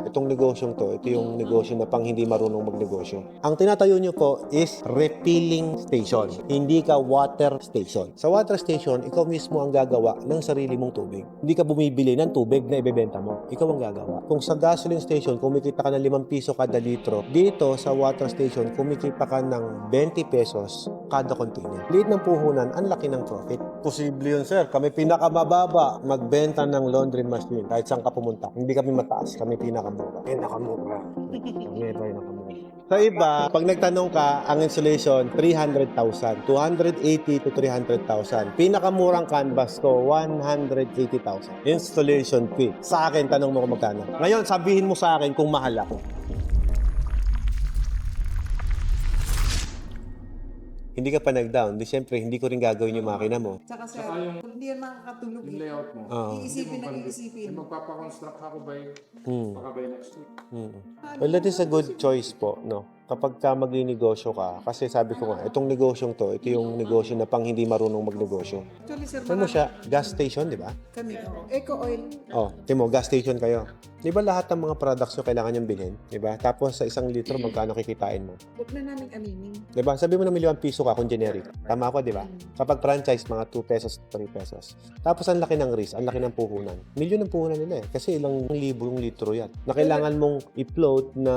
itong negosyong to, ito yung negosyo na pang hindi marunong magnegosyo. Ang tinatayo nyo po is refilling station, hindi ka water station. Sa water station, ikaw mismo ang gagawa ng sarili mong tubig. Hindi ka bumibili ng tubig na ibebenta mo. Ikaw ang gagawa. Kung sa gasoline station, kumikita ka ng 5 piso kada litro, dito sa water station, kumikita ka ng 20 pesos kada container. Liit ng puhunan, ang laki ng profit. Posible yun, sir. Kami pinakamababa magbenta ng laundry machine kahit saan ka pumunta. Hindi kami mataas, kami pinakamura. Pinakamura. Kami pinakamura. Sa iba, pag nagtanong ka, ang installation, 300,000. 280 to 300,000. Pinakamurang canvas ko, 180,000. Installation fee. Sa akin, tanong mo kung magkano. Ngayon, sabihin mo sa akin kung mahal ako. Hindi ka pa nag-down, di syempre, hindi ko rin gagawin yung makina mo. Tsaka sir, Saka yung- hindi yan makakatulog Yung eh. layout mo. Oo. Iisipin na iisipin. Yung magpapakonstruct ako baka by next week. Well, that is a good choice po, no? Kapag ka mag-negosyo ka, kasi sabi ko nga, itong negosyong to, ito yung negosyo na pang hindi marunong magnegosyo. Actually sir, Ano siya? Gas station, di ba? kami, Eco Oil. Oh, timo, gas station kayo. Di ba lahat ng mga products nyo kailangan yung bilhin? Di ba? Tapos sa 1 litro, magkano kikitain mo? Huwag na namin aminin. Di ba? Sabi mo na 1,000,000 piso ka kung generic. Tama ako, di ba? Kapag franchise, mga 2 pesos, 3 pesos. Tapos ang laki ng risk, ang laki ng puhunan. Milyon ang puhunan nila eh. Kasi ilang libo yung litro yan. Na kailangan mong i-float na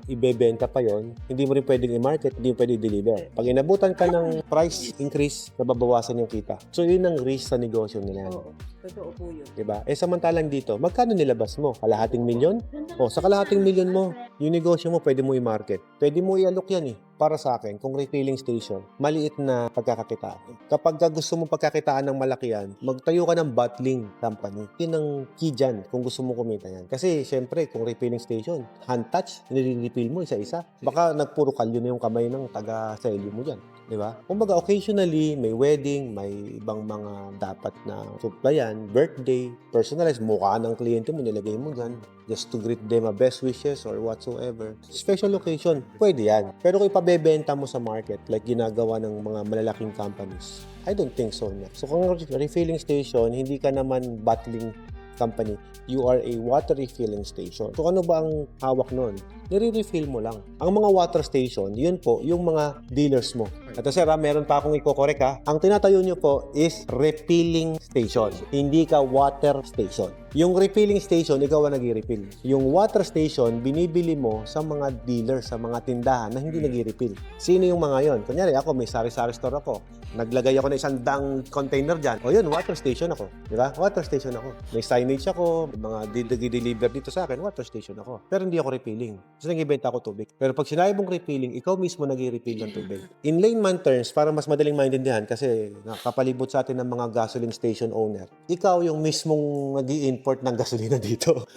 ibebenta pa yon, hindi mo rin pwedeng i-market, hindi mo pwedeng i-deliver. Pag inabutan ka ng price increase, nababawasan yung kita. So yun ang risk sa negosyo nila. Oo, totoo po yun. Diba? Eh samantalang dito, magkano nilabas mo? Kalahating milyon? O, sa kalahating milyon mo, yung negosyo mo, pwede mo i-market. Pwede mo i-alok yan eh. Para sa akin, kung refilling station, maliit na pagkakakitaan. Kapag gusto mo pagkakitaan ng malaki yan, magtayo ka ng bottling company. Yun ang key dyan kung gusto mo kumita yan. Kasi, syempre, kung refilling station, hand touch, nire-refill mo isa-isa. Baka nagpuro kalyo na yung kamay ng taga-selyo mo dyan. Diba? Kumbaga, occasionally, may wedding, may ibang mga dapat na supplyan, birthday, personalized, mukha ng kliyente mo, nilagay mo dyan, just to greet them a best wishes or whatsoever. Special occasion, pwede yan. Pero kung ipabebenta mo sa market, like ginagawa ng mga malalaking companies, I don't think so na. So kung refilling station, hindi ka naman bottling company, you are a water refilling station. So ano ba ang hawak nun? Nire-refill mo lang. Ang mga water station, yun po, yung mga dealers mo. At sir, meron pa akong i-correct ha. Ang tinatayo nyo po is refilling station. Hindi ka water station. Yung refilling station, ikaw ang nag-refill. Yung water station, binibili mo sa mga dealers, sa mga tindahan na hindi nag-refill. Sino yung mga yon? Kunyari, ako, may sari-sari store ako. Naglagay ako ng 100 container dyan. O yun, water station ako. Di ba? Water station ako. May signage ako, mga deliver dito sa akin, water station ako. Pero hindi ako refilling. Kasi nag-ibenta ako tubig. Pero pag sinabi mong refilling, ikaw mismo nag-refill ng tubig. In layman terms, para mas madaling maintindihan, kasi nakapalibot sa atin ng mga gasoline station owner, ikaw yung mismong nag-i-import ng gasolina dito.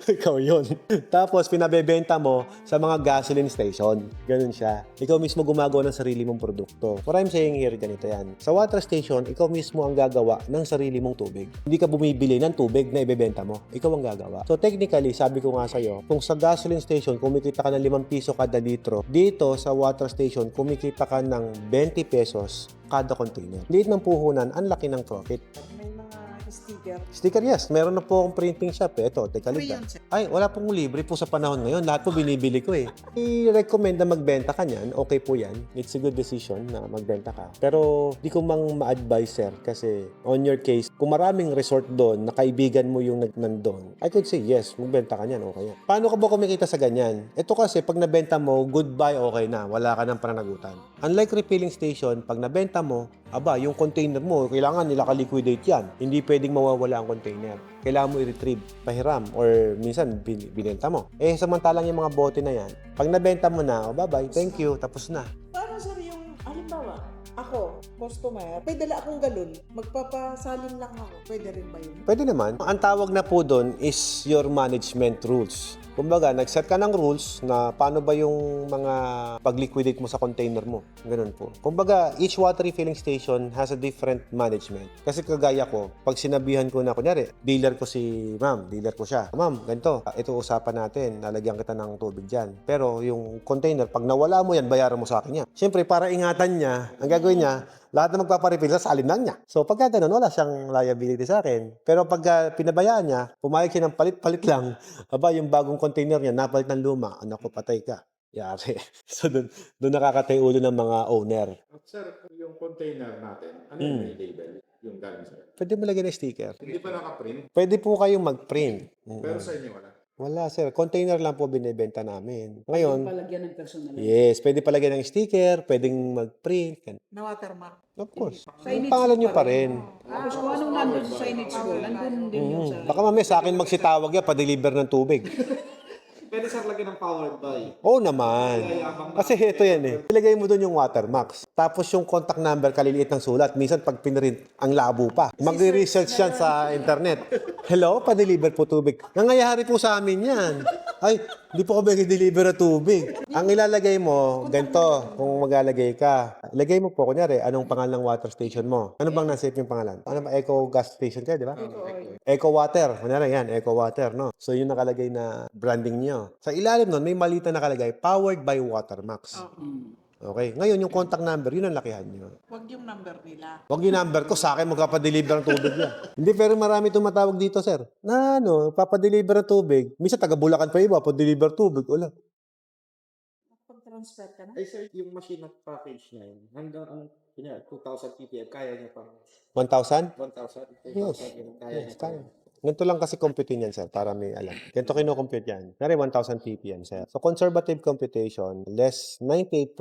Ikaw yun. Tapos, pinabebenta mo sa mga gasoline station. Ganun siya. Ikaw mismo gumagawa ng sarili mong produkto. What I'm saying here, ganito yan. Sa water station, ikaw mismo ang gagawa ng sarili mong tubig. Hindi ka bumibili ng tubig na ibebenta mo. Ikaw ang gagawa. So, technically, sabi ko nga sa'yo, kung sa gasoline station, kumikita ka ng 5 piso kada litro, dito sa water station, kumikita ka ng 20 pesos kada container. Liit ng puhunan, ang laki ng profit. May mga sticker. Sticker, yes. Meron na po akong printing shop eh. Ito, teka Free liga. yan, sir. Ay, wala pong libre po sa panahon ngayon. Lahat po binibili ko eh. I-recommend na magbenta ka niyan. Okay po yan. It's a good decision na magbenta ka. Pero di ko mang ma-advise, sir. Kasi on your case, kung maraming resort doon, na kaibigan mo yung nandun, I could say yes, magbenta ka niyan. Okay yan. Paano ka ba kumikita sa ganyan? Ito kasi, pag nabenta mo, goodbye, okay na. Wala ka ng pananagutan. Unlike refilling station, pag nabenta mo, aba, yung container mo, kailangan nila ka-liquidate yan. Hindi pwedeng mawawala ang container. Kailangan mo i-retrieve, pahiram, or minsan binenta mo. Eh, samantalang yung mga bote na yan, pag nabenta mo na, oh, bye-bye, thank you, tapos na. Paano sir yung, halimbawa, ako, customer, may dala akong galon, magpapasalin lang ako. Pwede rin ba yun? Pwede naman. Ang tawag na po doon is your management rules. Kumbaga, nag-set ka ng rules na paano ba yung mga pag-liquidate mo sa container mo. Ganun po. Kumbaga, each water refilling station has a different management. Kasi kagaya ko, pag sinabihan ko na, kunyari, dealer ko si ma'am, dealer ko siya. Ma'am, ganito, ito usapan natin, lalagyan kita ng tubig dyan. Pero yung container, pag nawala mo yan, bayaran mo sa akin yan. Siyempre, para ingatan niya, ang gagawin niya, Lahat na magpaparefill sa salin lang niya. So pagka ganun, wala siyang liability sa akin. Pero pagka pinabayaan niya, pumayag siya ng palit-palit lang, aba, yung bagong container niya, napalit ng luma, anak ko, patay ka. Yari. So doon nakakatay ulo ng mga owner. At sir, yung container natin, ano yung may label? Yung galing sir? Pwede mo lagyan ng sticker. Hindi pa naka-print, Pwede po kayong mag-print. pero sa inyo wala. Wala, sir. Container lang po binibenta namin. Ngayon, Palagyan ng personal. yes, pwede palagyan ng sticker, pwedeng mag-print. Na watermark. Of course. Signage Yung pangalan nyo pa pa rin. Tapos kung anong nandun sa signage ko, nandun din yun sa... Baka mamaya sa akin magsitawag yan, pa-deliver ng tubig. Pwede sir lagyan ng powered by. Oo naman. Kasi ito yan eh. Ilagay mo doon yung watermarks. Tapos yung contact number, kaliliit ng sulat. Minsan pag pinrint, ang labo pa. Magre-research yan sa internet. Hello, pa-deliver po tubig. Nangyayari po sa amin yan. Ay, hindi po kami deliver na tubig. Ang ilalagay mo, ganito, kung maglalagay ka. Ilagay mo po, kunyari, anong pangalan ng water station mo? Ano bang nasave yung pangalan? Ano ba? Eco Gas Station kayo, di ba? Eco Water. Kunyari yan, Eco Water, no? So, yun nakalagay na branding nyo. Sa ilalim nun, may maliit na nakalagay, powered by Watermax. Okay. Ngayon, yung contact number, yun ang lakihan nyo. Huwag yung number nila. Huwag yung number ko, sa akin magpapadeliver ng tubig yan. Hindi, pero marami tumatawag dito, sir. Na ano, papadeliver ng tubig. Minsan, taga Bulacan pa iba, padeliver tubig. Wala. Pag-transfer ka na. Ay sir, yung machine at package na yun, hanggang ang 2,000 ppm, kaya niya pang 1,000? 1,000, 2,000, Yes. yun, kaya Yes, niya kaya. Ganito lang kasi compute yan, sir, para may alam. Ganito kino-compute yan. Nari 1,000 ppm, sir. So, conservative computation, less 98%.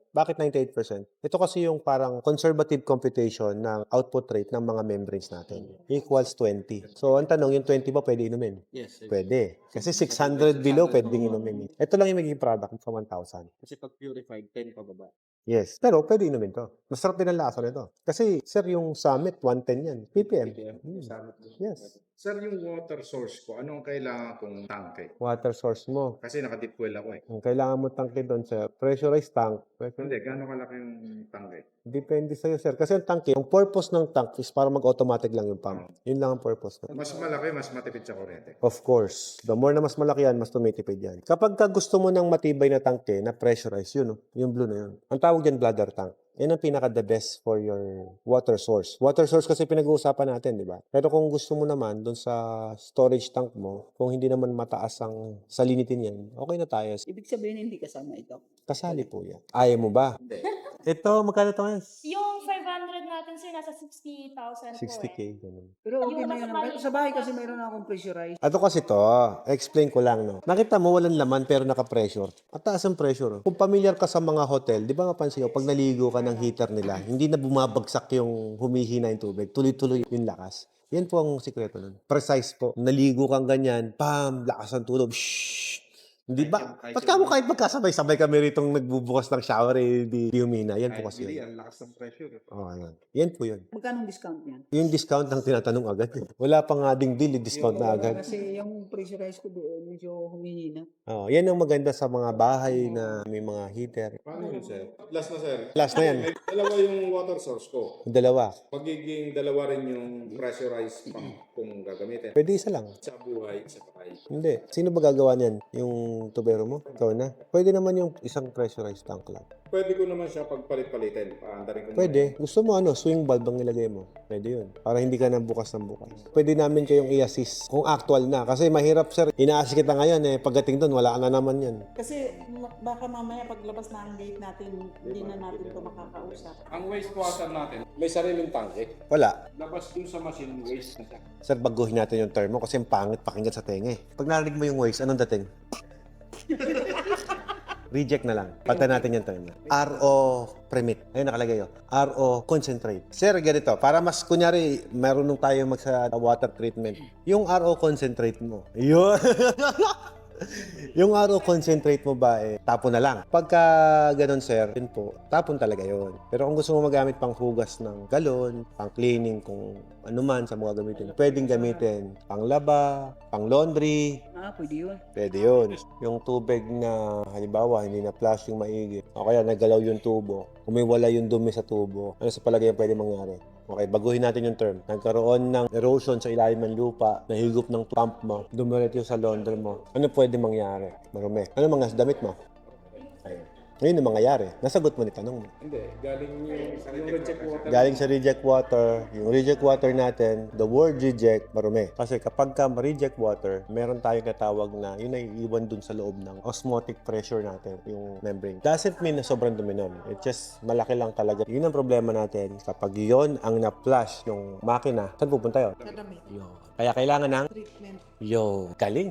Bakit 98%? Ito kasi yung parang conservative computation ng output rate ng mga membranes natin. Equals 20. So, ang tanong, yung 20 ba pwede inumin? Yes, sir. Pwede. Kasi 600 below, pwedeng inumin. Ito lang yung magiging product sa 1,000. Kasi pag purified, 10 pababa. Yes. Pero pwede inumin to. Masarap din ang lasa nito. Kasi, sir, yung Summit, 110 yan. ppm. Kasama din. Yes. Sir, yung water source ko, anong kailangan kong tangke? Water source mo. Kasi naka-deep well ako eh. Ang kailangan mo tangke doon sa pressurized tank. Hindi, gano'ng kalaki yung tangke? Depende sa'yo, sir. Kasi ang tangke, ang purpose ng tank is para mag-automatic lang yung pump. Yun lang ang purpose. Mas malaki, mas matipid sa kuryente. Of course. The more na mas malaki yan, mas tumitipid yan. Kapag ka gusto mo ng matibay na tangke na pressurized, yun, yung blue na yun. Ang tawag yan bladder tank. Yan ang pinaka-the best for your water source. Water source kasi pinag-uusapan natin, di ba? Pero kung gusto mo naman doon sa storage tank mo, kung hindi naman mataas ang salinitin yan, okay na tayo. Ibig sabihin hindi kasama ito. Kasali po yan. Ayaw mo ba? Hindi. Ito, magkano to ngayon? Yung 500 natin sir, nasa 60,000 po 60K, eh. ganun. Pero okay Yung na yun. nasa bahay. Sa bahay kasi mayroon akong pressurized. Ato kasi to, explain ko lang, no. Nakita mo walang laman pero naka-pressure. At taas ang pressure. Kung familiar ka sa mga hotel, di ba napansin ko, pag naligo ka ng heater nila, hindi na bumabagsak yung humihina yung tubig. Tuloy-tuloy yung lakas. Yan po ang sikreto nun. Precise po. Naligo kang ganyan, pam, lakas ang tulog. Shhh! Hindi ba? Ba't ka mo kahit magkasabay-sabay kami ritong nagbubukas ng shower, eh, di humina. Yan po kasi Hindi, yun. ang lakas ng pressure. Oh, yan. Yan po yun. Magkano discount yan? Yung discount ang tinatanong agad. Eh. Wala pa nga ding deal, discount na agad. Kasi yung pressurized ko doon, medyo humihina. Oh, yan ang maganda sa mga bahay na may mga heater. Paano yun, sir? Last na, sir. Last na yan. Dalawa yung water source ko. Yung dalawa. Magiging dalawa rin yung pressurized pump kung gagamitin. Pwede isa lang. Sa buhay, sa bahay. Hindi. Sino ba gagawa niyan? Yung tubero mo? Ikaw na. Pwede naman yung isang pressurized tank lang. Pwede ko naman siya pagpalit-palitin. Paandarin ko Pwede. Gusto mo ano, swing valve ang ilagay mo. Pwede yun. Para hindi ka na bukas ng bukas. Pwede namin kayong i-assist kung actual na. Kasi mahirap sir. Ina-assist kita ngayon eh. Pagdating doon, wala ka na naman yan. Kasi baka mamaya paglabas na ang gate natin, hindi na natin ito makakausap. Ang wastewater natin, may sariling tangke. Wala. Labas dun sa machine, waste na siya. Sir, baguhin natin yung term mo kasi ang pangit pakinggan sa tenga eh. Pag narinig mo yung waste, anong dating? Reject na lang. Palitan natin yung term. RO permit. Ayun nakalagay yun. RO concentrate. Sir, ganito. Para mas, kunyari, marunong tayo sa water treatment. Yung RO concentrate mo. Yun. Yung RO concentrate mo ba eh, tapon na lang. Pagka ganun sir, yun po, tapon talaga yun. Pero kung gusto mo magamit pang hugas ng galon, pang cleaning, kung ano man sa mga gamitin, pwedeng gamitin pang laba, pang laundry, Pwede yun. pwede yun. Yung tubig na halimbawa hindi na flush yung maigi, o kaya nagalaw yung tubo, umiwala yung dumi sa tubo, ano sa palagay ang pwede mangyari? Okay, baguhin natin yung term. Nagkaroon ng erosion sa ilalim ng lupa, nahigop ng pump mo, dumiretso sa laundry mo. Ano pwede mangyari? Marumi. Ano mga damit mo? Ayun. Ngayon ang mangyayari. Nasagot mo ni tanong mo. Hindi, galing yung reject water. Galing sa reject water, yung reject water natin, the word reject, marumi. Kasi kapag ka reject water, meron tayong natawag na yun ay iwan dun sa loob ng osmotic pressure natin, yung membrane. Doesn't mean na sobrang dumi nun. It's just malaki lang talaga. Yun ang problema natin. Kapag yun ang na-flush ng makina, saan pupunta yun? Sa damit. Yun. Kaya kailangan ng Treatment. galing.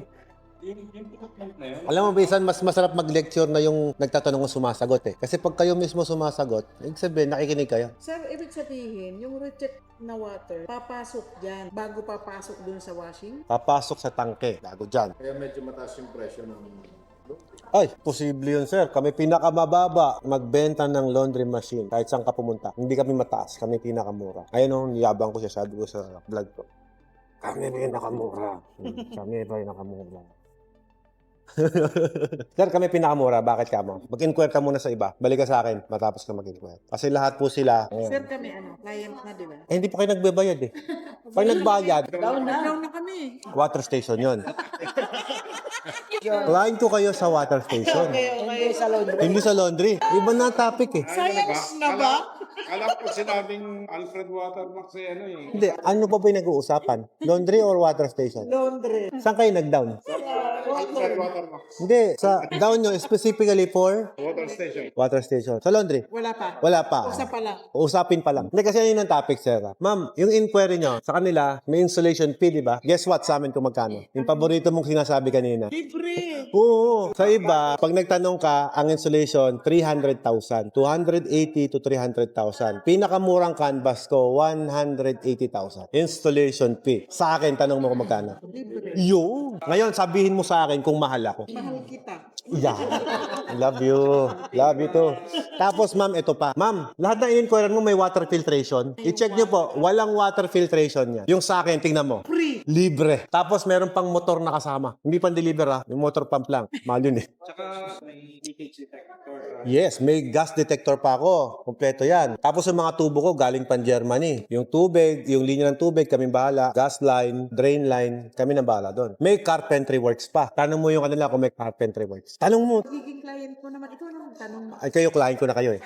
Yung treatment na yun, Alam mo, Bisan, mas masarap mag-lecture na yung nagtatanong ng sumasagot eh. Kasi pag kayo mismo sumasagot, ibig sabihin, nakikinig kayo. Sir, ibig sabihin, yung reject na water, papasok dyan bago papasok dun sa washing? Papasok sa tangke, bago dyan. Kaya medyo mataas yung presyo ng Ay, posible yun, sir. Kami pinakamababa magbenta ng laundry machine kahit saan ka pumunta. Hindi kami mataas, kami pinakamura. Ayun o, niyabang ko siya, sabi ko sa vlog ko. Kami pinakamura. Kami pinakamura. Sir, kami pinakamura. Bakit ka mo? Mag-inquire ka muna sa iba. Balik ka sa akin, matapos ka mag-inquire. Kasi lahat po sila. Sir, kami client na, di ba? Hindi pa kayo nagbabayad eh. Pag nagbayad, Down na kami. water station yon. Client ko kayo sa water station. Okay, sa laundry. Hindi sa laundry. Iba na ang topic eh. Science na ba? Alam ko sinabing Alfred Watermark sa ano eh. Hindi, ano pa ba yung nag-uusapan? Laundry or water station? Laundry. Saan kayo nag-down? Alfred Watermark. Hindi, sa down nyo specifically for Water station. water station. Sa laundry? Wala pa. Wala pa. Usa pa lang. Usapin pa lang. Hindi kasi yun ang topic, sir. Ma'am, yung inquiry nyo, sa kanila, may installation fee, di ba? Guess what sa amin kung magkano? Yung paborito mong sinasabi kanina. Libre. Oo. Sa iba, pag nagtanong ka, ang installation, 300,000. 280 to 300,000. Pinakamurang canvas ko, 180,000. Installation fee. Sa akin, tanong mo kung magkano. Libre. Yo! Ngayon, sabihin mo sa akin kung mahal ako. Mahal kita. Yeah. Love you. Love you too. Tapos, ma'am, ito pa. Ma'am, lahat ng in-inquirer mo may water filtration. I-check nyo po, walang water filtration niya. Yung sa akin, tingnan mo. Free. Libre. Tapos, meron pang motor na kasama. Hindi pang deliver ha. Yung motor pump lang. Mahal yun eh. tsaka may leakage detector. Yes, may gas detector pa ako. Kompleto yan. Tapos yung mga tubo ko galing pan Germany. Yung tubig, yung linya ng tubig, kami bahala. Gas line, drain line, kami na bahala doon. May carpentry works pa. Tanong mo yung kanila kung may carpentry works. Tanong mo. Magiging client ko naman. Ikaw naman tanong mo. Ay, kayo, client ko na kayo eh.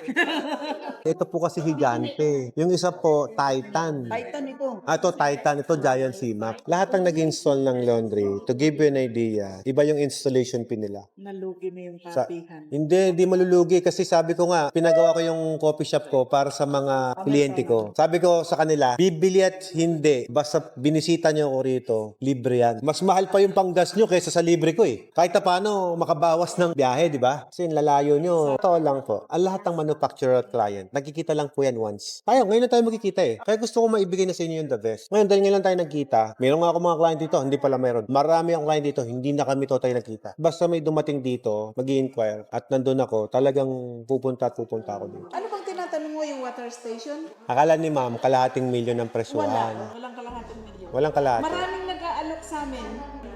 Ito po kasi higante. Yung isa po, Titan. Titan ito. Ito, Titan. Ito, Giant CMAX. Lahat ng nag-install ng laundry, to give you an idea, iba yung installation pin nila. Nalugi na yung Sa- kapihan. Hindi malulugi kasi sabi ko nga, pinagawa ko yung coffee shop ko para sa mga kliyente ko. Sabi ko sa kanila, bibili at hindi, basta binisita nyo ako rito, libre yan. Mas mahal pa yung panggas nyo kaysa sa libre ko eh. Kahit na paano, makabawas ng biyahe, di ba? Kasi yung lalayo nyo. Totoo lang po. Ang lahat ng manufacturer at client, nagkikita lang po yan once. Tayo, ngayon na tayo magkikita eh. Kaya gusto ko maibigay na sa inyo yung the best. Ngayon, dahil ngayon lang tayo nagkita, meron nga ako mga client dito, hindi pala meron. Marami ang client dito, hindi na kami tayo nagkita. Basta may dumating dito, mag-i-inquire, at nandun ako, talagang pupunta ako dito. Ano bang tinatanong mo yung water station? Akala ni ma'am, kalahating milyon ang presyuhan. Walang kalahating milyon. Walang kalahati. Maraming nag-aalok sa amin.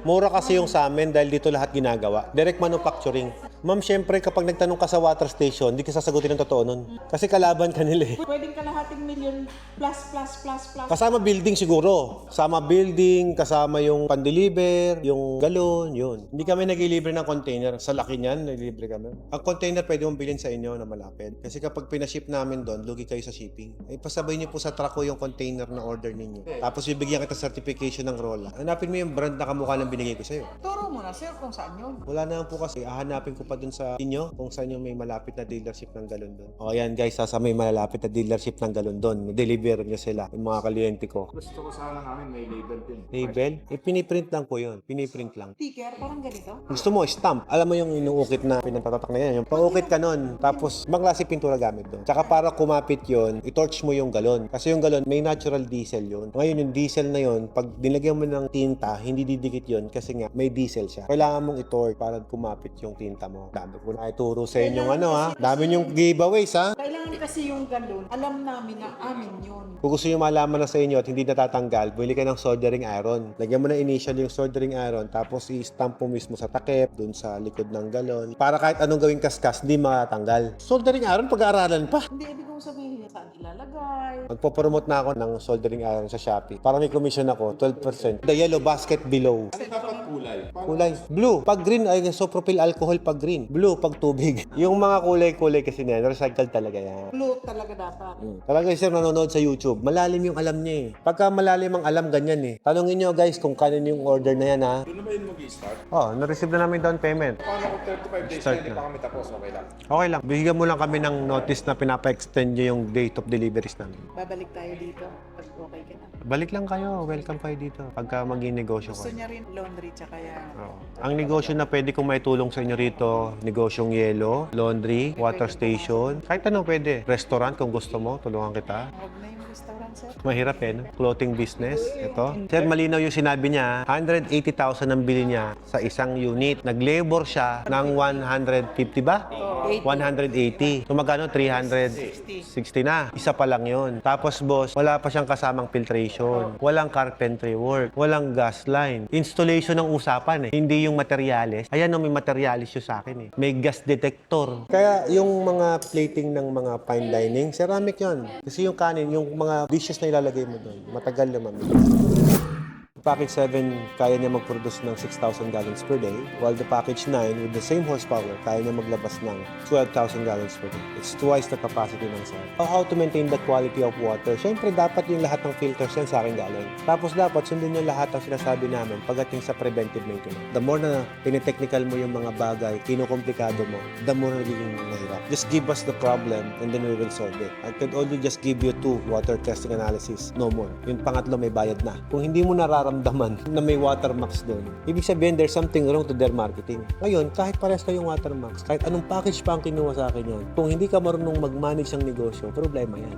Mura kasi yung sa amin dahil dito lahat ginagawa. Direct manufacturing. Ma'am, syempre kapag nagtanong ka sa water station, hindi ka sasagutin ng totoo nun. Kasi kalaban ka nila eh. Pwedeng kalahating milyon plus. Kasama building siguro. Kasama building, kasama yung pan-deliver, yung galon, yun. Hindi kami nag-deliver ng container. Sa laki niyan, nag-deliver kami. Ang container pwede mong bilhin sa inyo na malapit. Kasi kapag pinaship namin doon, lugi kayo sa shipping. Ay, pasabay niyo po sa truck ko yung container na order ninyo. Tapos bibigyan kita certification ng Rolla. Hanapin mo yung brand na kamukha ng binigay ko sa'yo. Turo mo na, sir, kung saan yun. Wala naman po kasi. Hahanapin ko pa dun sa inyo kung saan yung may malapit na dealership ng galon doon. O yan guys, sa may malapit na dealership ng galon doon. Deliver niya sila, yung mga kliyente ko. Gusto ko sana namin may label din. Label? Piniprint lang po yun. Piniprint lang. Sticker, parang ganito. Gusto mo, stamp. Alam mo yung inuukit na pinatatatak na yan. Yung paukit ka nun. Tapos, ibang klase pintura gamit doon. Tsaka para kumapit yun, i-torch mo yung galon. Kasi yung galon, may natural diesel yun. Ngayon, yung diesel na yun, pag dinlagyan mo ng tinta, hindi didikit yun kasi nga, may diesel siya. Kailangan mong i-torch para kumapit yung tinta mo. Dami ko na ituro sa inyong ano ha. Dami yung giveaways ha. Kailangan kasi yung galon, alam namin na amin yun. Kung gusto nyo malaman na sa inyo at hindi natatanggal, bumili ka ng soldering iron. Lagyan mo na initial yung soldering iron, tapos i-stamp mo mismo sa takip, dun sa likod ng galon. Para kahit anong gawing kaskas, di matanggal. Soldering iron, pag-aaralan pa. Hindi, ibig kong sabihin saan ilalagay. Magpo-promote na ako ng soldering iron sa Shopee. Para may commission ako, 12%. The yellow basket below. Ano dapat kulay? Kulay blue. Pag green ay isopropyl alcohol pag green. Blue pag tubig. Yung mga kulay-kulay kasi niyan, recycle talaga yan. Blue talaga dapat. Talaga sir nanonood sa YouTube, malalim yung alam niya eh. Pagka malalim ang alam, ganyan eh. Tanungin nyo guys kung kanin yung order na yan ha. Doon na ba yun mag-i-start? Oh, na-receive na namin down payment. Paano kung 35 days Start na hindi na. pa kami tapos? Okay lang. Okay lang. Bigyan mo lang kami ng notice na pinapa-extend nyo yung date of deliveries namin. Babalik tayo dito pag okay ka na. Balik lang kayo. Welcome kayo dito. Pagka maging negosyo Gusto kayo. niya rin laundry tsaka yan. Oo. Ang negosyo na pwede kong maitulong sa inyo rito, negosyong yelo, laundry, water station, kahit ano pwede. Restaurant kung gusto mo, tulungan kita. Huwag na yung restaurant, sir. Mahirap eh, no? Clothing business. Ito. Sir, malinaw yung sinabi niya. 180,000 ang bili niya sa isang unit. Nag-labor siya ng 150 ba? 180. So magkano? 360 na. Isa pa lang yun. Tapos boss, wala pa siyang kasamang filtration. Walang carpentry work. Walang gas line. Installation ng usapan eh. Hindi yung materials. Ayan no, may materials yung sa akin eh. May gas detector. Kaya yung mga plating ng mga fine dining, ceramic yun. Kasi yung kanin, yung mga dishes na ilalagay mo doon, matagal naman. Package 7, kaya niya mag-produce ng 6,000 gallons per day, while the package 9, with the same horsepower, kaya niya maglabas ng 12,000 gallons per day. It's twice the capacity ng cell. How to maintain the quality of water? Siyempre, dapat yung lahat ng filters yan sa akin galing. Tapos dapat sundin yung lahat ng sinasabi namin pagdating sa preventive maintenance. The more na tinetechnical mo yung mga bagay, kinukomplikado mo, the more nagiging mahirap. Just give us the problem and then we will solve it. I could only just give you 2 water testing analysis, no more. Yung pangatlo may bayad na. Kung hindi mo nararamdaman na may watermarks doon, ibig sabihin there's something wrong to their marketing. Ngayon, kahit pares kayong watermarks, kahit anong package pa ang kinuha sa akin yan, kung hindi ka marunong mag-manage ng negosyo, problema yan.